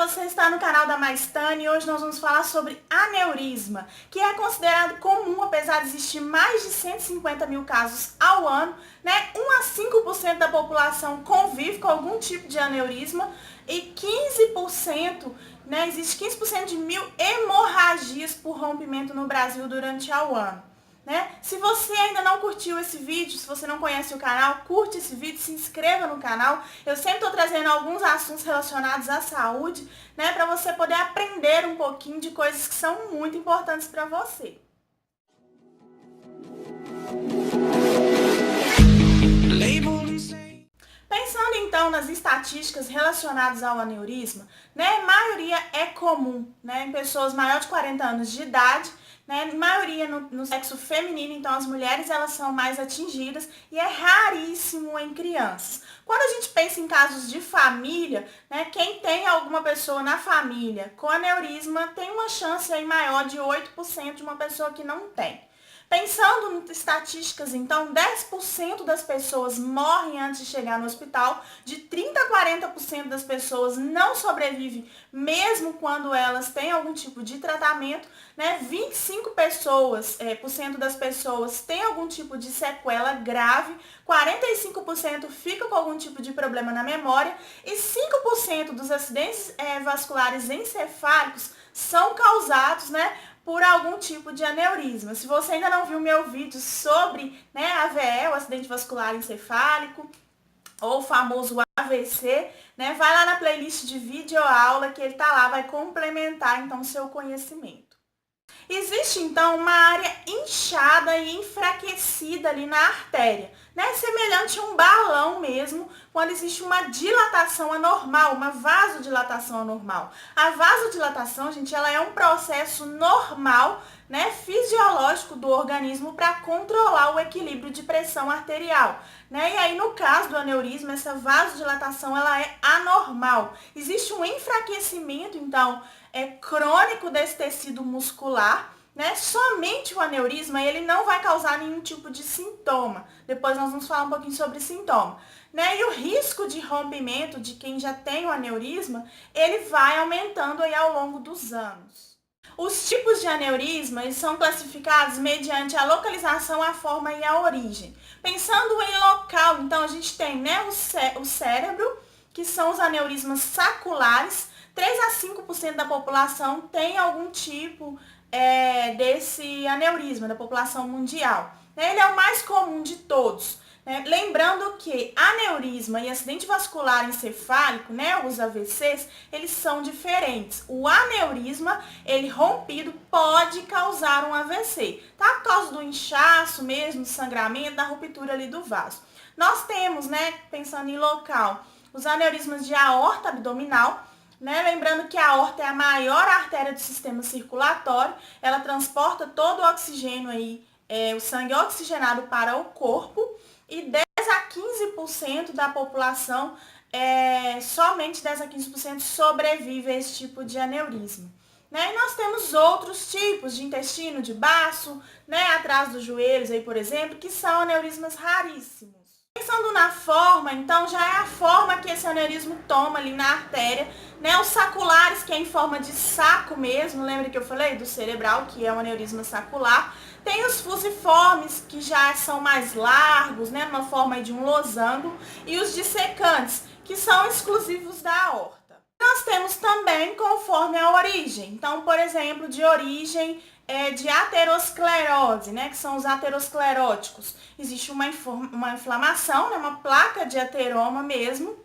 você está no canal da Maistane e hoje nós vamos falar sobre aneurisma, que é considerado comum, apesar de existir mais de 150 mil casos ao ano, né? 1 a 5% da população convive com algum tipo de aneurisma e 15%, né? Existe 15% de mil hemorragias por rompimento no Brasil durante ao ano. Né? Se você ainda não curtiu esse vídeo, se você não conhece o canal, curte esse vídeo, se inscreva no canal. Eu sempre estou trazendo alguns assuntos relacionados à saúde, né, para você poder aprender um pouquinho de coisas que são muito importantes para você. Pensando então nas estatísticas relacionadas ao aneurisma, né, a maioria é comum, né, em pessoas maiores de 40 anos de idade, né, maioria no sexo feminino, então as mulheres elas são mais atingidas e é raríssimo em crianças. Quando a gente pensa em casos de família, né, quem tem alguma pessoa na família com aneurisma tem uma chance aí maior de 8% de uma pessoa que não tem. Pensando em estatísticas, então, 10% das pessoas morrem antes de chegar no hospital, de 30% a 40% das pessoas não sobrevivem, mesmo quando elas têm algum tipo de tratamento, né? 25% das pessoas têm algum tipo de sequela grave, 45% ficam com algum tipo de problema na memória e 5% dos acidentes vasculares encefálicos são causados, né, por algum tipo de aneurisma. Se você ainda não viu meu vídeo sobre, né, AVE, o acidente vascular encefálico, ou o famoso AVC, né, vai lá na playlist de vídeo aula que ele tá lá, vai complementar então o seu conhecimento. Existe então uma área inchada e enfraquecida ali na artéria, né? Semelhante a um balão mesmo, quando existe uma dilatação anormal, uma vasodilatação anormal. A vasodilatação, gente, ela é um processo normal, né, fisiológico do organismo para controlar o equilíbrio de pressão arterial, né? E aí no caso do aneurisma, essa vasodilatação ela é anormal. Existe um enfraquecimento, então, crônico desse tecido muscular, né? Somente o aneurisma ele não vai causar nenhum tipo de sintoma. Depois nós vamos falar um pouquinho sobre sintoma, né? E o risco de rompimento de quem já tem o aneurisma, ele vai aumentando aí ao longo dos anos. Os tipos de aneurisma eles são classificados mediante a localização, a forma e a origem. Pensando em local, então a gente tem, né, o cérebro, que são os aneurismas saculares. 3 a 5% da população tem algum tipo desse aneurisma, da população mundial. Ele é o mais comum de todos. Né? Lembrando que aneurisma e acidente vascular encefálico, né, os AVCs, eles são diferentes. O aneurisma, ele rompido, pode causar um AVC, tá? Por causa do inchaço mesmo, do sangramento, da ruptura ali do vaso. Nós temos, né, pensando em local, os aneurismas de aorta abdominal, né? Lembrando que a aorta é a maior artéria do sistema circulatório, ela transporta todo o oxigênio aí, o sangue oxigenado para o corpo, e 10 a 15% da população, somente 10 a 15% sobrevive a esse tipo de aneurisma. Né? E nós temos outros tipos de intestino, de baço, né, atrás dos joelhos, aí, por exemplo, que são aneurismas raríssimos. Pensando na forma, então já é a forma que esse aneurisma toma ali na artéria, né? Os saculares, que é em forma de saco mesmo, lembra que eu falei do cerebral, que é um aneurisma sacular. Tem os fusiformes, que já são mais largos, né, numa forma de um losango, e os dissecantes, que são exclusivos da aorta. Nós temos também conforme a origem, então, por exemplo, de origem de aterosclerose, né, que são os ateroscleróticos. Existe uma inflamação, né, uma placa de ateroma mesmo,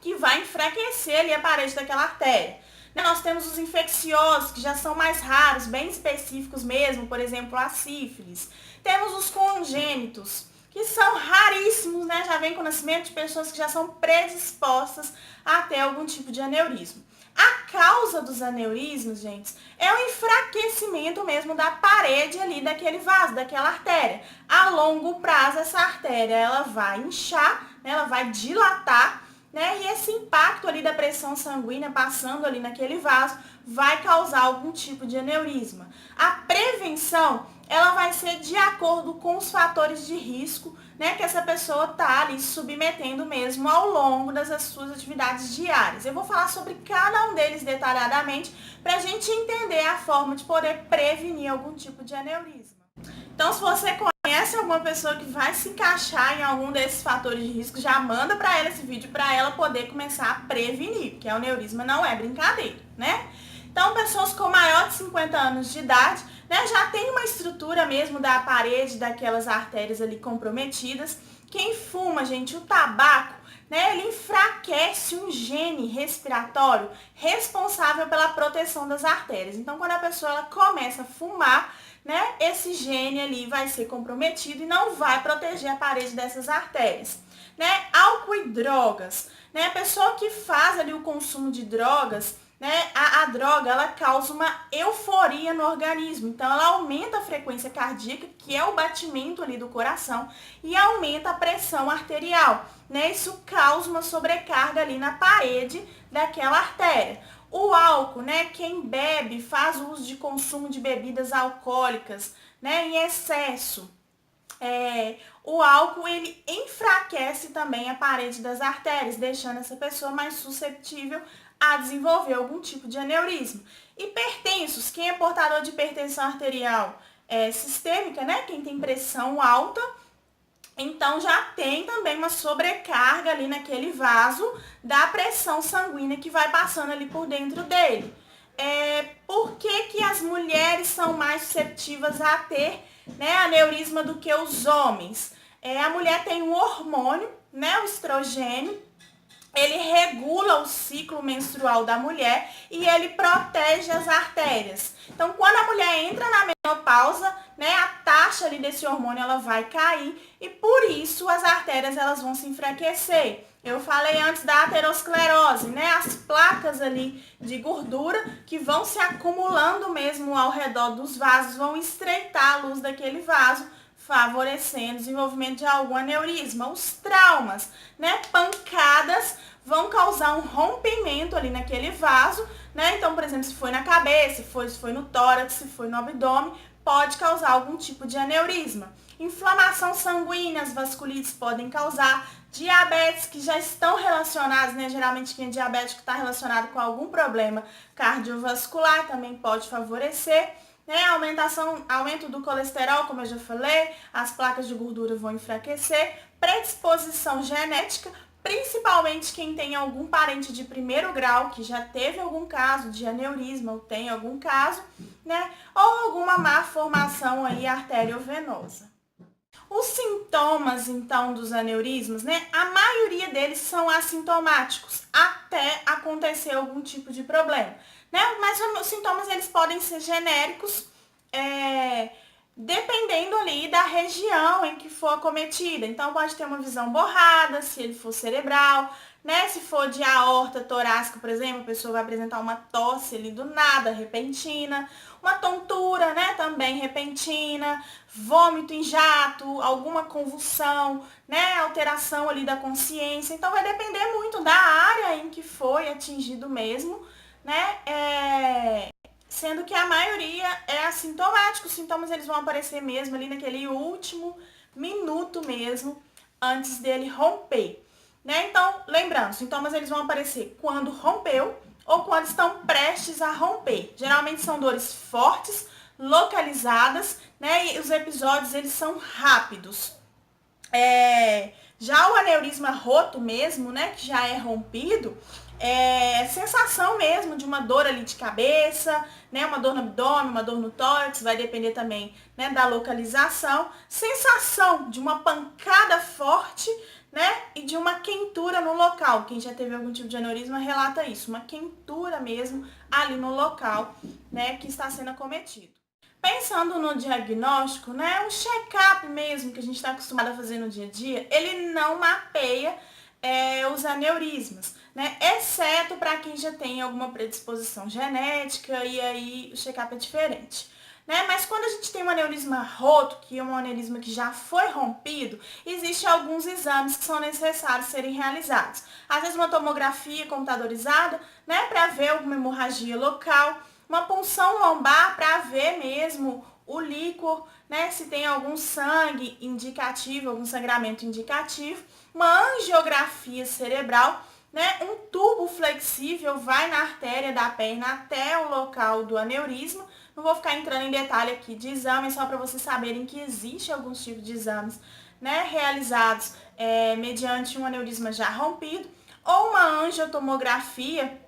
que vai enfraquecer ali a parede daquela artéria. Nós temos os infecciosos, que já são mais raros, bem específicos mesmo, por exemplo, a sífilis. Temos os congênitos, que são raríssimos, né? Já vem com o nascimento de pessoas que já são predispostas a ter algum tipo de aneurisma. A causa dos aneurismos, gente, é o enfraquecimento mesmo da parede ali daquele vaso, daquela artéria. A longo prazo, essa artéria ela vai inchar, né? Ela vai dilatar, né? E esse impacto ali da pressão sanguínea passando ali naquele vaso vai causar algum tipo de aneurisma. A prevenção, ela vai ser de acordo com os fatores de risco, né, que essa pessoa tá ali submetendo mesmo ao longo das suas atividades diárias. Eu vou falar sobre cada um deles detalhadamente para a gente entender a forma de poder prevenir algum tipo de aneurisma. Então, se você conhece alguma pessoa que vai se encaixar em algum desses fatores de risco, já manda para ela esse vídeo para ela poder começar a prevenir, porque o aneurisma não é brincadeira, né? Então, pessoas com maior de 50 anos de idade, né, já tem uma estrutura mesmo da parede daquelas artérias ali comprometidas. Quem fuma, gente, o tabaco, né, ele enfraquece um gene respiratório responsável pela proteção das artérias. Então, quando a pessoa ela começa a fumar, né, esse gene ali vai ser comprometido e não vai proteger a parede dessas artérias. Né? Álcool e drogas, né? A pessoa que faz ali o consumo de drogas, né, a droga ela causa uma euforia no organismo, então ela aumenta a frequência cardíaca, que é o batimento ali do coração, e aumenta a pressão arterial, né? Isso causa uma sobrecarga ali na parede daquela artéria. O álcool, né, quem bebe, faz uso de consumo de bebidas alcoólicas, né, em excesso. O álcool ele enfraquece também a parede das artérias, deixando essa pessoa mais suscetível a desenvolver algum tipo de aneurisma. Hipertensos, quem é portador de hipertensão arterial sistêmica, né? Quem tem pressão alta, então já tem também uma sobrecarga ali naquele vaso da pressão sanguínea que vai passando ali por dentro dele. Por que as mulheres são mais suscetíveis a ter, né, aneurisma do que os homens? A mulher tem um hormônio, né, o estrogênio, ele regula o ciclo menstrual da mulher e ele protege as artérias. Então, quando a mulher entra na menopausa, né, a taxa ali desse hormônio ela vai cair e por isso as artérias elas vão se enfraquecer. Eu falei antes da aterosclerose, né, as placas ali de gordura que vão se acumulando mesmo ao redor dos vasos, vão estreitar a luz daquele vaso, favorecendo o desenvolvimento de algum aneurisma. Os traumas, né, pancadas vão causar um rompimento ali naquele vaso, né? Então, por exemplo, se foi na cabeça, se foi no tórax, se foi no abdômen, pode causar algum tipo de aneurisma. Inflamação sanguínea, as vasculites podem causar. Diabetes, que já estão relacionados, né? Geralmente quem é diabético está relacionado com algum problema cardiovascular, também pode favorecer. Né? Aumento do colesterol, como eu já falei, as placas de gordura vão enfraquecer. Predisposição genética, principalmente quem tem algum parente de primeiro grau, que já teve algum caso de aneurisma ou tem algum caso, né? Ou alguma má formação aí arteriovenosa. Os sintomas, então, dos aneurismas, né? A maioria deles são assintomáticos, até acontecer algum tipo de problema, né? Mas os sintomas, eles podem ser genéricos, dependendo ali da região em que for acometida. Então, pode ter uma visão borrada, se ele for cerebral, né? Se for de aorta torácica, por exemplo, a pessoa vai apresentar uma tosse ali do nada, repentina, uma tontura, né? Também repentina, vômito em jato, alguma convulsão, né? Alteração ali da consciência. Então, vai depender muito da área em que foi atingido mesmo, né? Sendo que a maioria é assintomático, os sintomas eles vão aparecer mesmo ali naquele último minuto mesmo, antes dele romper, né? Então, lembrando, os sintomas eles vão aparecer quando rompeu ou quando estão prestes a romper. Geralmente são dores fortes, localizadas, né? E os episódios eles são rápidos. Já o aneurisma roto mesmo, né, que já é rompido, sensação mesmo de uma dor ali de cabeça, né, uma dor no abdômen, uma dor no tórax, vai depender também, né, da localização, sensação de uma pancada forte, né, e de uma quentura no local. Quem já teve algum tipo de aneurisma relata isso, uma quentura mesmo ali no local, né, que está sendo acometido. Pensando no diagnóstico, né, o check-up mesmo que a gente está acostumado a fazer no dia a dia, ele não mapeia os aneurismas, né, exceto para quem já tem alguma predisposição genética e aí o check-up é diferente. Né? Mas quando a gente tem um aneurisma roto, que é um aneurisma que já foi rompido, existem alguns exames que são necessários serem realizados. Às vezes uma tomografia computadorizada, né, para ver alguma hemorragia local, uma punção lombar para ver mesmo o líquor, né, se tem algum sangue indicativo, algum sangramento indicativo, uma angiografia cerebral, né, um tubo flexível vai na artéria da perna até o local do aneurisma. Não vou ficar entrando em detalhe aqui de exame, só para vocês saberem que existe alguns tipos de exames, né, realizados mediante um aneurisma já rompido, ou uma angiotomografia,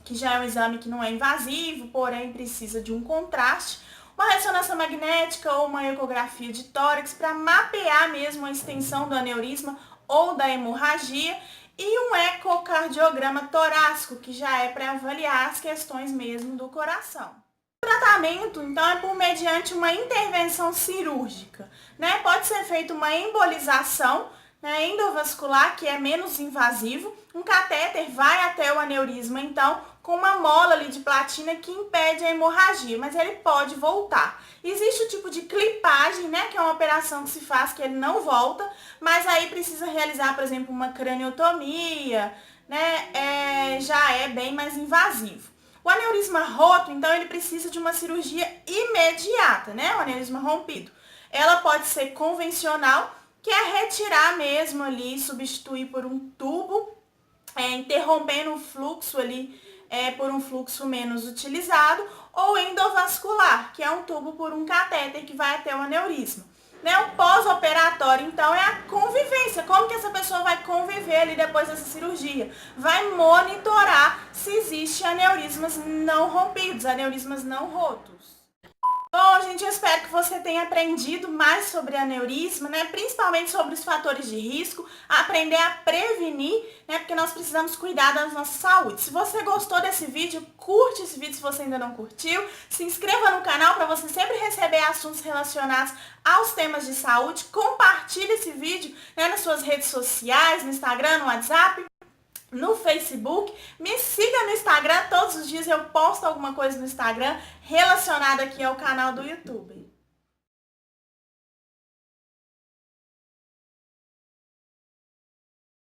que já é um exame que não é invasivo, porém precisa de um contraste, uma ressonância magnética ou uma ecografia de tórax para mapear mesmo a extensão do aneurisma ou da hemorragia, e um ecocardiograma torácico, que já é para avaliar as questões mesmo do coração. O tratamento, então, é por mediante uma intervenção cirúrgica, né? Pode ser feita uma embolização, né, endovascular, que é menos invasivo. Um catéter vai até o aneurisma, então, com uma mola ali de platina que impede a hemorragia, mas ele pode voltar. Existe o tipo de clipagem, né, que é uma operação que se faz que ele não volta, mas aí precisa realizar, por exemplo, uma craniotomia, né, já é bem mais invasivo. O aneurisma roto, então, ele precisa de uma cirurgia imediata, né, o aneurisma rompido. Ela pode ser convencional, que é retirar mesmo ali, substituir por um tubo, interrompendo o fluxo ali por um fluxo menos utilizado, ou endovascular, que é um tubo por um catéter que vai até o aneurisma. Né? O pós-operatório, então, é a convivência. Como que essa pessoa vai conviver ali depois dessa cirurgia? Vai monitorar se existem aneurismas não rompidos, aneurismas não rotos. Bom, gente, eu espero que você tenha aprendido mais sobre aneurisma, né? Principalmente sobre os fatores de risco, aprender a prevenir, né? Porque nós precisamos cuidar da nossa saúde. Se você gostou desse vídeo, curte esse vídeo se você ainda não curtiu. Se inscreva no canal para você sempre receber assuntos relacionados aos temas de saúde. Compartilhe esse vídeo, né, nas suas redes sociais, no Instagram, no WhatsApp, no Facebook. Me siga no Instagram, todos os dias eu posto alguma coisa no Instagram relacionada aqui ao canal do YouTube.